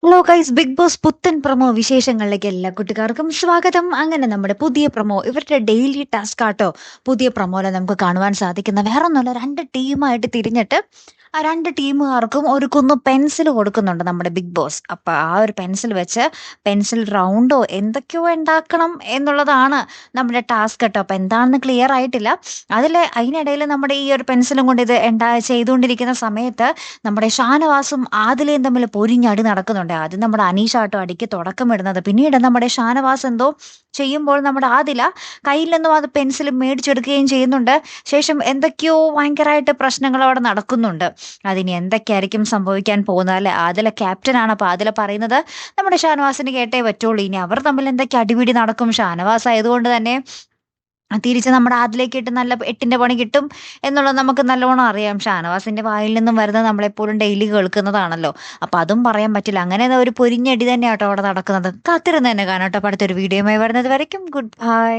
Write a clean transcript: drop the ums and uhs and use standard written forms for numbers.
Hello guys, big boss പുത്തൻ promo വിശേഷങ്ങളിലേക്ക് എല്ലാ കുട്ടികാർക്കും സ്വാഗതം. അങ്ങനെ നമ്മുടെ പുതിയ പ്രൊമോ ഇവരുടെ ഡെയിലി ടാസ്ക് ആട്ടോ. പുതിയ പ്രൊമോയിൽ നമുക്ക് കാണുവാൻ സാധിക്കുന്ന വേറൊന്നുമല്ല, രണ്ട് ടീമായിട്ട് തിരിഞ്ഞിട്ട് ആ രണ്ട് ടീമുകാർക്കും ഒരു കുന്നു പെൻസിൽ കൊടുക്കുന്നുണ്ട് നമ്മുടെ ബിഗ് ബോസ്. അപ്പൊ ആ ഒരു പെൻസിൽ വെച്ച് പെൻസിൽ റൗണ്ടോ എന്തൊക്കെയോ ഉണ്ടാക്കണം എന്നുള്ളതാണ് നമ്മുടെ ടാസ്ക് കേട്ടോ. അപ്പൊ എന്താണെന്ന് ക്ലിയർ ആയിട്ടില്ല. അതിനിടയിൽ നമ്മുടെ ഈ ഒരു പെൻസിലും കൊണ്ട് ഇത് ചെയ്തുകൊണ്ടിരിക്കുന്ന സമയത്ത് നമ്മുടെ ഷാനവാസും ആദിലയും തമ്മിൽ പൊരിഞ്ഞടി നടക്കുന്നുണ്ട്. ആദ്യം നമ്മുടെ അനീഷാട്ടോ അടിക്ക് തുടക്കമിടുന്നത്. പിന്നീട് നമ്മുടെ ഷാനവാസ് എന്തോ ചെയ്യുമ്പോൾ നമ്മുടെ ആദില കയ്യിൽ നിന്നും അത് പെൻസിൽ മേടിച്ചെടുക്കുകയും ചെയ്യുന്നുണ്ട്. ശേഷം എന്തൊക്കെയോ ഭയങ്കരമായിട്ട് പ്രശ്നങ്ങൾ അവിടെ നടക്കുന്നുണ്ട്. അതിനി എന്തൊക്കെയായിരിക്കും സംഭവിക്കാൻ പോകുന്നത് അല്ലെ? ആദില ക്യാപ്റ്റനാണ്. അപ്പൊ ആദില പറയുന്നത് നമ്മുടെ ഷാനവാസിന് കേട്ടേ പറ്റുള്ളൂ. ഇനി അവർ തമ്മിൽ എന്തൊക്കെ അടിപിടി നടക്കും. ഷാനവാസ് ആയതുകൊണ്ട് തന്നെ തിരിച്ച് നമ്മുടെ അതിലേക്ക് ഇട്ട് നല്ല 8ന്റെ പണി കിട്ടും എന്നുള്ളത് നമുക്ക് നല്ലോണം അറിയാം. ഷാനവാസിന്റെ വായിൽ നിന്നും വരുന്നത് നമ്മളെപ്പോഴും ഡെയിലി കേൾക്കുന്നതാണല്ലോ. അപ്പൊ അതും പറയാൻ പറ്റില്ല. അങ്ങനെ ഒരു പൊരിഞ്ഞടി തന്നെയാട്ടോ അവിടെ നടക്കുന്നത്. കാത്തിരുന്ന് തന്നെ കാണാട്ടോ. അടുത്തൊരു വീഡിയോയുമായി വരുന്നത് വരയ്ക്കും ഗുഡ് ബൈ.